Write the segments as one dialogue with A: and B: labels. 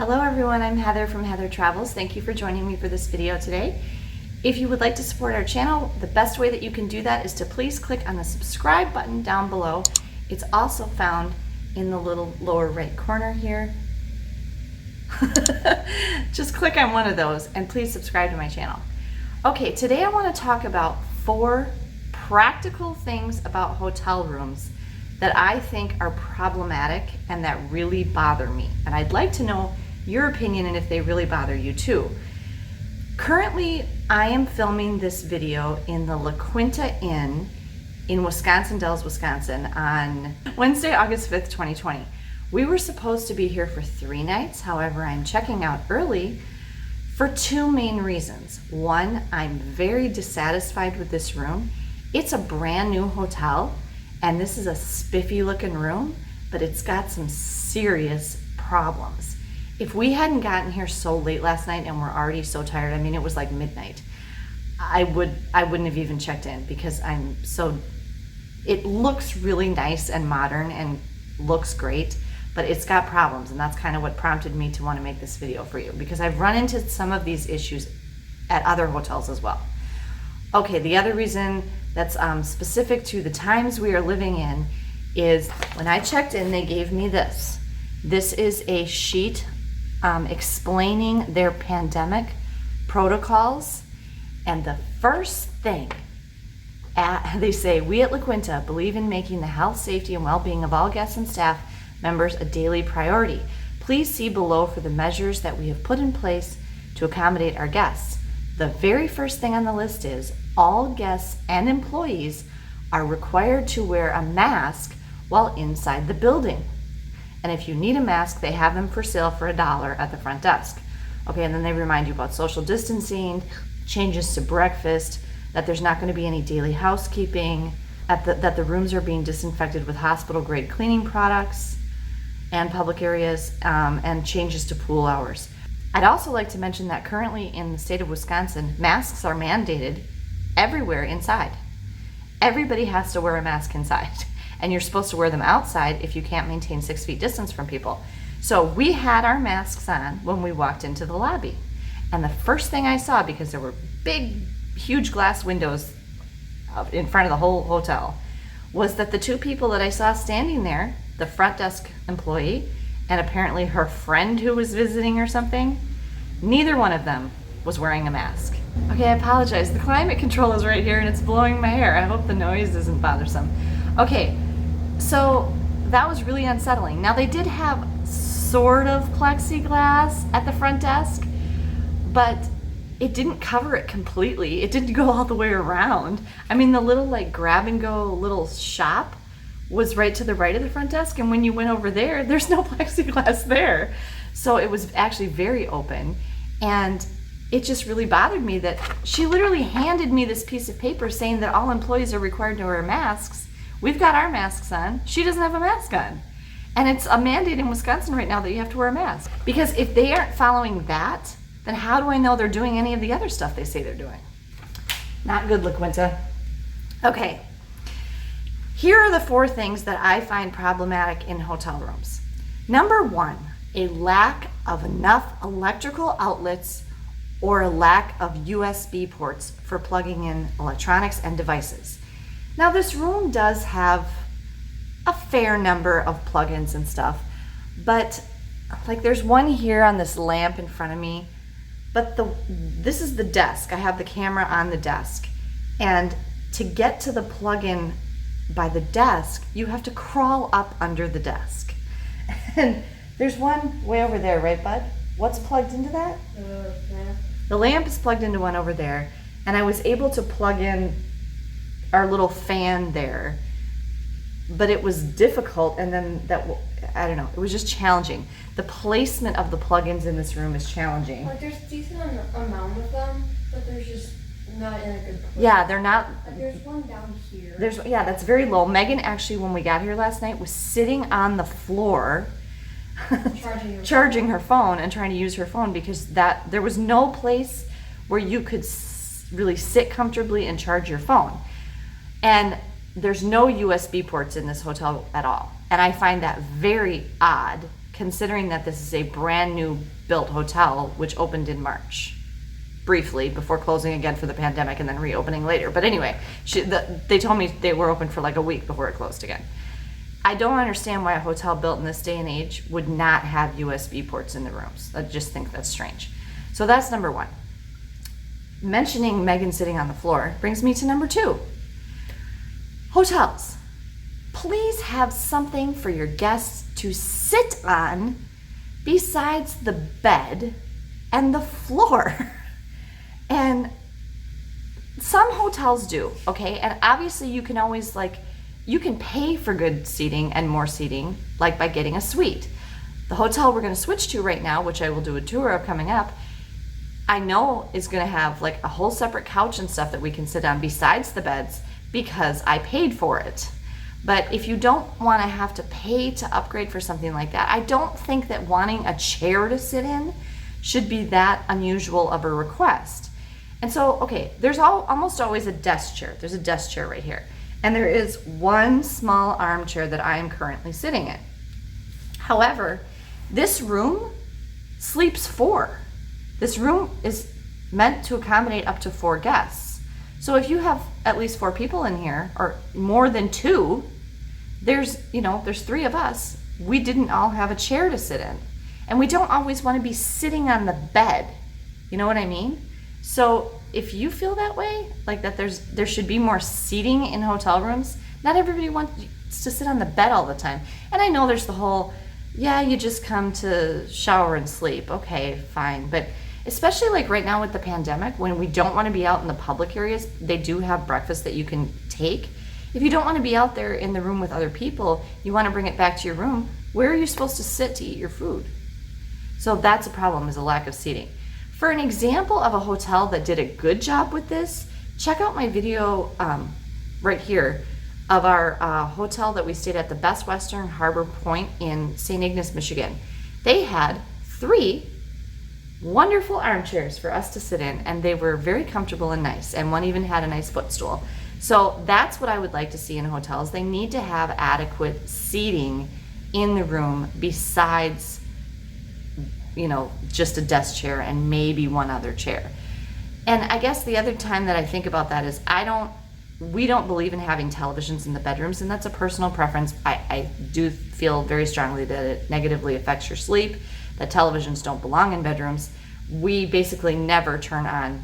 A: Hello everyone, I'm Heather from Heather Travels. Thank you for joining me for this video today. If you would like to support our channel, the best way that you can do that is to please click on the subscribe button down below. It's also found in the little lower right corner here. Just click on one of those and please subscribe to my channel. Okay, today I want to talk about 4 practical things about hotel rooms that I think are problematic and that really bother me. And I'd like to know your opinion and if they really bother you too. Currently, I am filming this video in the La Quinta Inn in Wisconsin Dells, Wisconsin on Wednesday, August 5th, 2020. We were supposed to be here for 3 nights. However, I'm checking out early for 2 main reasons. One, I'm very dissatisfied with this room. It's a brand new hotel and this is a spiffy looking room, but it's got some serious problems. If we hadn't gotten here so late last night and we're already so tired, I mean, it was like midnight, I wouldn't have even checked in because it looks really nice and modern and looks great, but it's got problems, and that's kind of what prompted me to want to make this video for you because I've run into some of these issues at other hotels as well. Okay, the other reason that's specific to the times we are living in is when I checked in, they gave me this. This is a sheet explaining their pandemic protocols, and the first thing they say, we at La Quinta believe in making the health, safety, and well-being of all guests and staff members a daily priority. Please see below for the measures that we have put in place to accommodate our guests. The very first thing on the list is all guests and employees are required to wear a mask while inside the building. And if you need a mask, they have them for sale for $1 at the front desk. Okay, and then they remind you about social distancing, changes to breakfast, that there's not going to be any daily housekeeping, that the rooms are being disinfected with hospital-grade cleaning products and public areas, and changes to pool hours. I'd also like to mention that currently in the state of Wisconsin, masks are mandated everywhere inside. Everybody has to wear a mask inside, and you're supposed to wear them outside if you can't maintain 6 feet distance from people. So we had our masks on when we walked into the lobby, and the first thing I saw, because there were big, huge glass windows in front of the whole hotel, was that the 2 people that I saw standing there, the front desk employee and apparently her friend who was visiting or something, neither one of them was wearing a mask. Okay, I apologize. The climate control is right here and it's blowing my hair. I hope the noise isn't bothersome. Okay, so that was really unsettling. Now they did have sort of plexiglass at the front desk, but it didn't cover it completely. It didn't go all the way around. I mean, the little like grab and go little shop was right to the right of the front desk, and when you went over there, there's no plexiglass there. So it was actually very open, and it just really bothered me that she literally handed me this piece of paper saying that all employees are required to wear masks. We've got our masks on. She doesn't have a mask on. And it's a mandate in Wisconsin right now that you have to wear a mask. Because if they aren't following that, then how do I know they're doing any of the other stuff they say they're doing? Not good, La Quinta. Okay, here are the 4 things that I find problematic in hotel rooms. Number 1, a lack of enough electrical outlets or a lack of USB ports for plugging in electronics and devices. Now this room does have a fair number of plugins and stuff, but like there's one here on this lamp in front of me, but this is the desk. I have the camera on the desk, and to get to the plug-in by the desk, you have to crawl up under the desk. And there's one way over there, right, bud? What's plugged into that? Lamp. The lamp is plugged into one over there, and I was able to plug in our little fan there, but it was difficult, and then I don't know, it was just challenging. The placement of the plugins in this room is challenging.
B: Like there's a decent amount of them, but there's just not in a good place.
A: Yeah, they're not.
B: Like there's one down here.
A: Yeah, that's very low. Megan actually, when we got here last night, was sitting on the floor charging her phone and trying to use her phone because there was no place where you could really sit comfortably and charge your phone. And there's no USB ports in this hotel at all. And I find that very odd considering that this is a brand new built hotel, which opened in March, briefly, before closing again for the pandemic and then reopening later. But anyway, they told me they were open for like a week before it closed again. I don't understand why a hotel built in this day and age would not have USB ports in the rooms. I just think that's strange. So that's number one. Mentioning Megan sitting on the floor brings me to number two. Hotels. Please have something for your guests to sit on besides the bed and the floor. And some hotels do, okay? And obviously you can always you can pay for good seating and more seating, like by getting a suite. The hotel we're gonna switch to right now, which I will do a tour of coming up, I know is gonna have like a whole separate couch and stuff that we can sit on besides the beds because I paid for it. But if you don't wanna have to pay to upgrade for something like that, I don't think that wanting a chair to sit in should be that unusual of a request. And so, okay, there's almost always a desk chair. There's a desk chair right here. And there is one small armchair that I am currently sitting in. However, this room sleeps 4. This room is meant to accommodate up to 4 guests. So if you have at least 4 people in here, or more than 2, there's 3 of us. We didn't all have a chair to sit in. And we don't always want to be sitting on the bed. You know what I mean? So if you feel that way, like that there should be more seating in hotel rooms, not everybody wants to sit on the bed all the time. And I know there's the whole, you just come to shower and sleep. Okay, fine. But especially like right now with the pandemic, when we don't want to be out in the public areas, they do have breakfast that you can take. If you don't want to be out there in the room with other people, you want to bring it back to your room, where are you supposed to sit to eat your food? So that's a problem, is a lack of seating. For an example of a hotel that did a good job with this, check out my video right here of our hotel that we stayed at, the Best Western Harbor Point in St. Ignace, Michigan. They had 3 wonderful armchairs for us to sit in, and they were very comfortable and nice, and one even had a nice footstool. So that's what I would like to see in hotels. They need to have adequate seating in the room besides just a desk chair and maybe one other chair. And I guess the other time that I think about that is we don't believe in having televisions in the bedrooms, and that's a personal preference. I do feel very strongly that it negatively affects your sleep, that televisions don't belong in bedrooms. We basically never turn on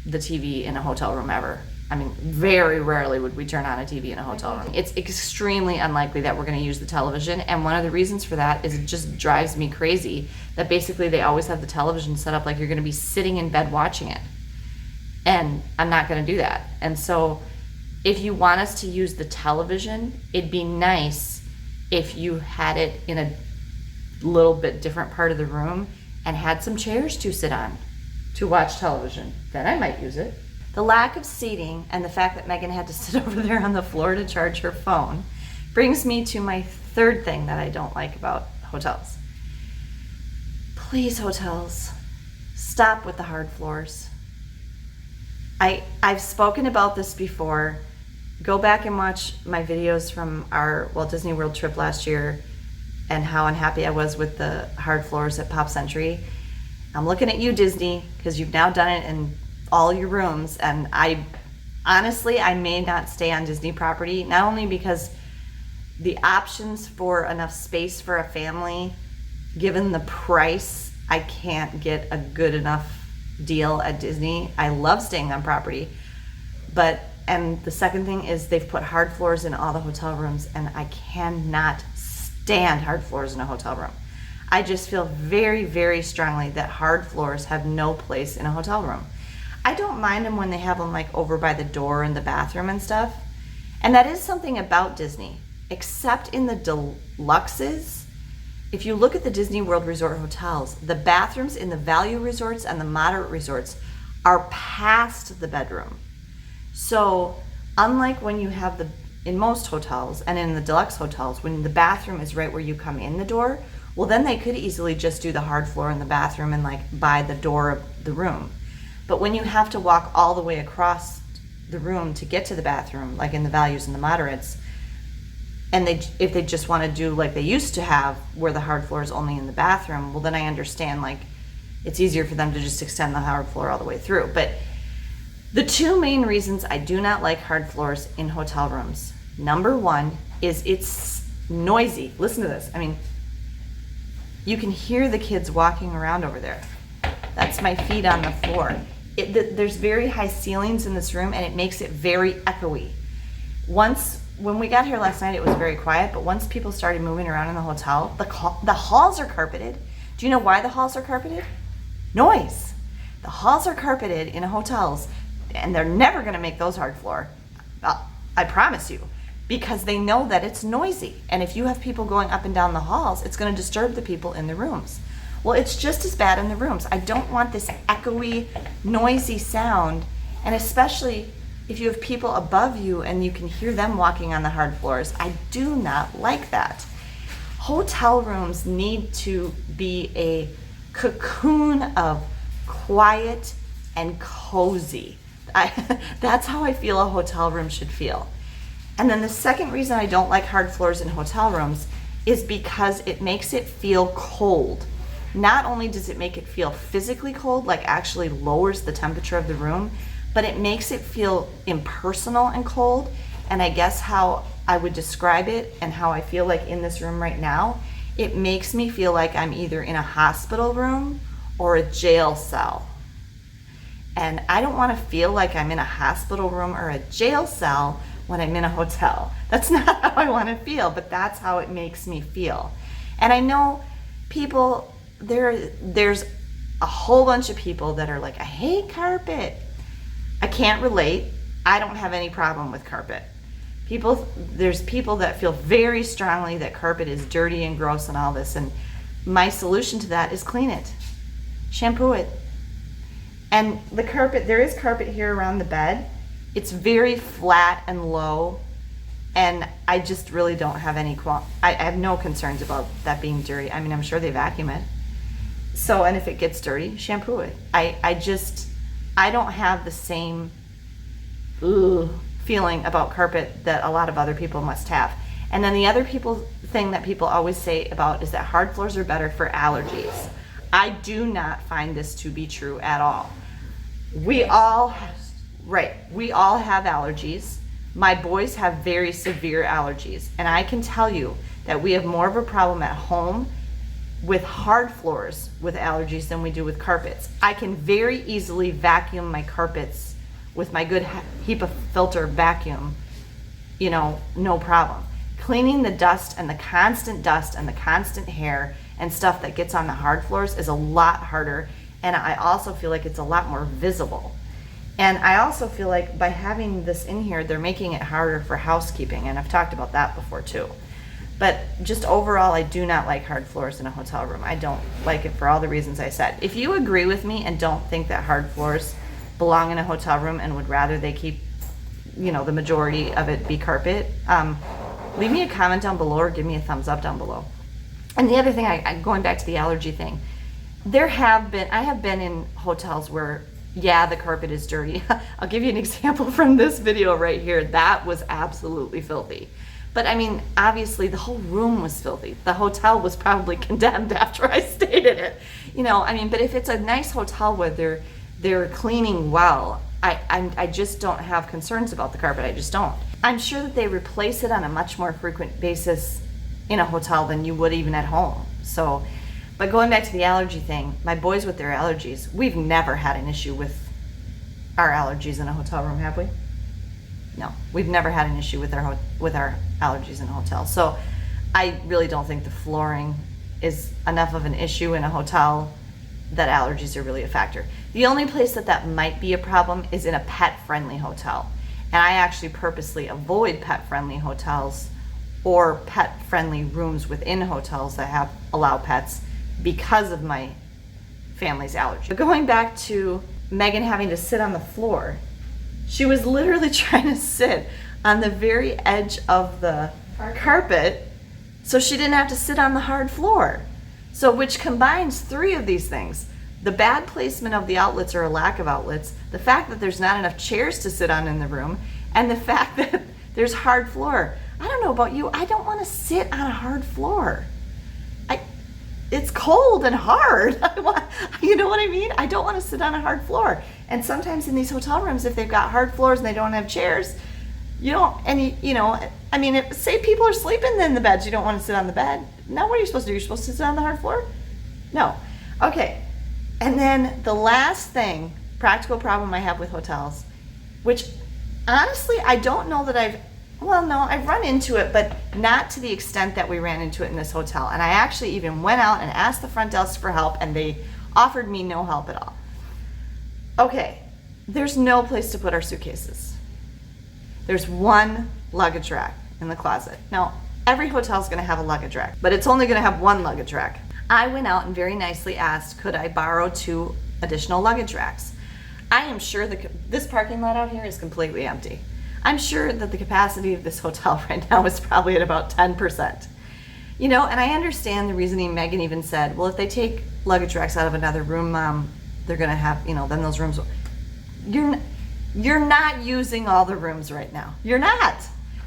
A: the TV in a hotel room ever. I mean, very rarely would we turn on a TV in a hotel room. It's extremely unlikely that we're going to use the television, and one of the reasons for that is it just drives me crazy that basically they always have the television set up like you're going to be sitting in bed watching it. And I'm not going to do that. And so if you want us to use the television, it'd be nice if you had it in a little bit different part of the room and had some chairs to sit on to watch television. Then I might use it. The lack of seating and the fact that Megan had to sit over there on the floor to charge her phone brings me to my third thing that I don't like about hotels. Please, hotels, stop with the hard floors. I've spoken about this before. Go back and watch my videos from our Walt Disney World trip last year and how unhappy I was with the hard floors at Pop Century. I'm looking at you, Disney, because you've now done it in all your rooms, and I may not stay on Disney property, not only because the options for enough space for a family, given the price, I can't get a good enough deal at Disney. I love staying on property, and the second thing is they've put hard floors in all the hotel rooms, and I cannot stand hard floors in a hotel room. I just feel very, very strongly that hard floors have no place in a hotel room. I don't mind them when they have them like over by the door in the bathroom and stuff. And that is something about Disney, except in the deluxes. If you look at the Disney World Resort hotels, the bathrooms in the value resorts and the moderate resorts are past the bedroom. So unlike when you have in most hotels and in the deluxe hotels, when the bathroom is right where you come in the door, well, then they could easily just do the hard floor in the bathroom and like by the door of the room. But when you have to walk all the way across the room to get to the bathroom, like in the values and the moderates, and if they just want to do like they used to have, where the hard floor is only in the bathroom, well, then I understand, like, it's easier for them to just extend the hard floor all the way through. But the two main reasons I do not like hard floors in hotel rooms, number one is it's noisy. Listen to this. I mean, you can hear the kids walking around over there. That's my feet on the floor. There's very high ceilings in this room, and it makes it very echoey. When we got here last night, it was very quiet, but once people started moving around in the hotel, the halls are carpeted. Do you know why the halls are carpeted? Noise. The halls are carpeted in hotels, and they're never going to make those hard floor. I promise you, because they know that it's noisy. And if you have people going up and down the halls, it's going to disturb the people in the rooms. Well, it's just as bad in the rooms. I don't want this echoey, noisy sound, and especially if you have people above you and you can hear them walking on the hard floors. I do not like that. Hotel rooms need to be a cocoon of quiet and cozy. That's how I feel a hotel room should feel. And then the second reason I don't like hard floors in hotel rooms is because it makes it feel cold. Not only does it make it feel physically cold, like actually lowers the temperature of the room, but it makes it feel impersonal and cold. And I guess how I would describe it and how I feel like in this room right now, it makes me feel like I'm either in a hospital room or a jail cell. And I don't want to feel like I'm in a hospital room or a jail cell when I'm in a hotel. That's not how I want to feel, but that's how it makes me feel. And I know people, there's a whole bunch of people that are like, I hate carpet. I can't relate. I don't have any problem with carpet. There's people that feel very strongly that carpet is dirty and gross and all this, and my solution to that is clean it. Shampoo it. And the carpet, there is carpet here around the bed. It's very flat and low, and I just really don't have I have no concerns about that being dirty. I mean, I'm sure they vacuum it. So, and if it gets dirty, shampoo it. I don't have the same feeling about carpet that a lot of other people must have. And then the other thing that people always say about is that hard floors are better for allergies. I do not find this to be true at all. We all have allergies. My boys have very severe allergies, and I can tell you that we have more of a problem at home with hard floors with allergies than we do with carpets. I can very easily vacuum my carpets with my good HEPA filter vacuum, no problem. Cleaning the dust and the constant hair and stuff that gets on the hard floors is a lot harder, and I also feel like it's a lot more visible. And I also feel like by having this in here, they're making it harder for housekeeping, and I've talked about that before too. But just overall, I do not like hard floors in a hotel room. I don't like it for all the reasons I said. If you agree with me and don't think that hard floors belong in a hotel room and would rather they keep, the majority of it be carpet, leave me a comment down below or give me a thumbs up down below. And the other thing, going back to the allergy thing, I have been in hotels where, yeah, the carpet is dirty. I'll give you an example from this video right here. That was absolutely filthy. But I mean, obviously the whole room was filthy. The hotel was probably condemned after I stayed in it. But if it's a nice hotel where they're cleaning well, I just don't have concerns about the carpet. I just don't. I'm sure that they replace it on a much more frequent basis in a hotel than you would even at home. So, but going back to the allergy thing, my boys with their allergies, we've never had an issue with our allergies in a hotel room, have we? No, we've never had an issue with our allergies in a hotel. So I really don't think the flooring is enough of an issue in a hotel that allergies are really a factor. The only place that might be a problem is in a pet-friendly hotel. And I actually purposely avoid pet-friendly hotels or pet-friendly rooms within hotels that allow pets because of my family's allergy. But going back to Megan having to sit on the floor, she was literally trying to sit on the very edge of the carpet so she didn't have to sit on the hard floor. So which combines three of these things: the bad placement of the outlets or a lack of outlets, the fact that there's not enough chairs to sit on in the room, and the fact that there's hard floor. I don't know about you, I don't want to sit on a hard floor. It's cold and hard. You know what I mean? I don't want to sit on a hard floor. And sometimes in these hotel rooms, if they've got hard floors and they don't have chairs, you don't, say people are sleeping in the beds, you don't want to sit on the bed. Now what are you supposed to do? You're supposed to sit on the hard floor? No. Okay. And then the last thing, practical problem I have with hotels, which honestly, I don't know that I've run into it, but not to the extent that we ran into it in this hotel. And I actually even went out and asked the front desk for help, and they offered me no help at all. Okay, there's no place to put our suitcases. There's one luggage rack in the closet. Now, every hotel is going to have a luggage rack, but it's only going to have one luggage rack. I went out and very nicely asked, could I borrow 2 additional luggage racks? I am sure this parking lot out here is completely empty. I'm sure that the capacity of this hotel right now is probably at about 10%. And I understand the reasoning. Megan even said, well, if they take luggage racks out of another room, they're going to have, then those rooms, you're not using all the rooms right now. You're not.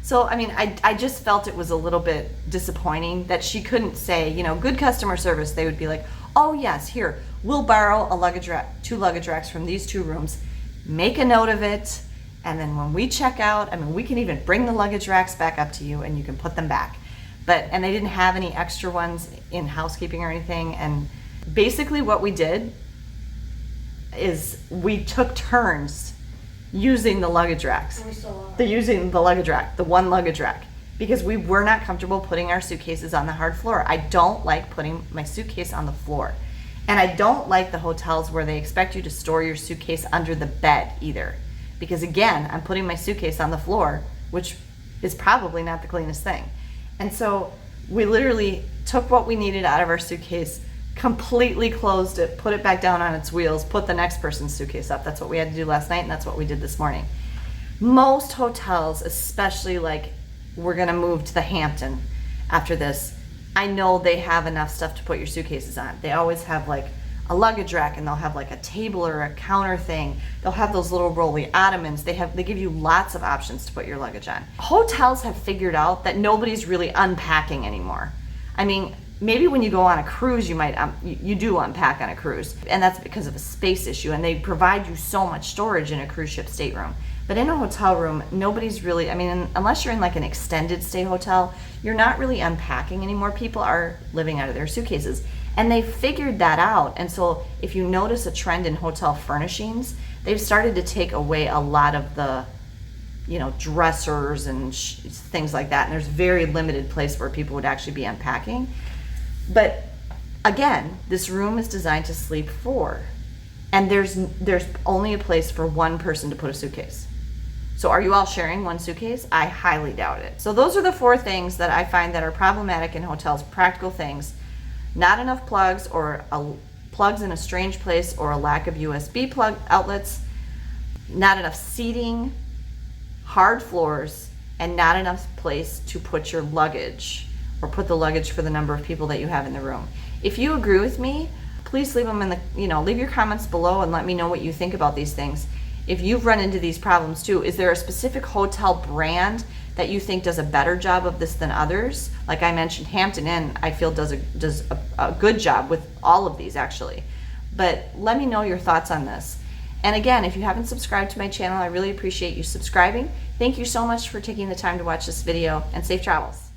A: So, I just felt it was a little bit disappointing that she couldn't say, good customer service. They would be like, oh yes, here, we'll borrow a luggage rack, 2 luggage racks from these 2 rooms, make a note of it, and then when we check out, we can even bring the luggage racks back up to you and you can put them back. And they didn't have any extra ones in housekeeping or anything. And basically what we did is we took turns using the luggage racks.
B: And we still are.
A: They're using the luggage rack, the one luggage rack, because we were not comfortable putting our suitcases on the hard floor. I don't like putting my suitcase on the floor. And I don't like the hotels where they expect you to store your suitcase under the bed either. Because again, I'm putting my suitcase on the floor, which is probably not the cleanest thing. And so we literally took what we needed out of our suitcase, completely closed it, put it back down on its wheels, put the next person's suitcase up. That's what we had to do last night, and that's what we did this morning. Most hotels, especially like we're gonna move to the Hampton after this, I know they have enough stuff to put your suitcases on. They always have like a luggage rack, and they'll have like a table or a counter thing. They'll have those little rolly ottomans. They give you lots of options to put your luggage on. Hotels have figured out that nobody's really unpacking anymore. Maybe when you go on a cruise, you might you do unpack on a cruise, and that's because of a space issue, and they provide you so much storage in a cruise ship stateroom. But in a hotel room, nobody's really, unless you're in like an extended stay hotel, you're not really unpacking anymore. People are living out of their suitcases. And they figured that out. And so if you notice a trend in hotel furnishings, they've started to take away a lot of the, dressers and things like that. And there's very limited place where people would actually be unpacking. But again, this room is designed to sleep 4. And there's only a place for one person to put a suitcase. So are you all sharing one suitcase? I highly doubt it. So those are the 4 things that I find that are problematic in hotels, practical things. Not enough plugs, or plugs in a strange place, or a lack of USB plug outlets, not enough seating, hard floors, and not enough place to put your luggage, or put the luggage for the number of people that you have in the room. If you agree with me, please leave them in the, leave your comments below and let me know what you think about these things. If you've run into these problems too, is there a specific hotel brand that you think does a better job of this than others? Like I mentioned, Hampton Inn, I feel does a good job with all of these actually. But let me know your thoughts on this. And again, if you haven't subscribed to my channel, I really appreciate you subscribing. Thank you so much for taking the time to watch this video, and safe travels.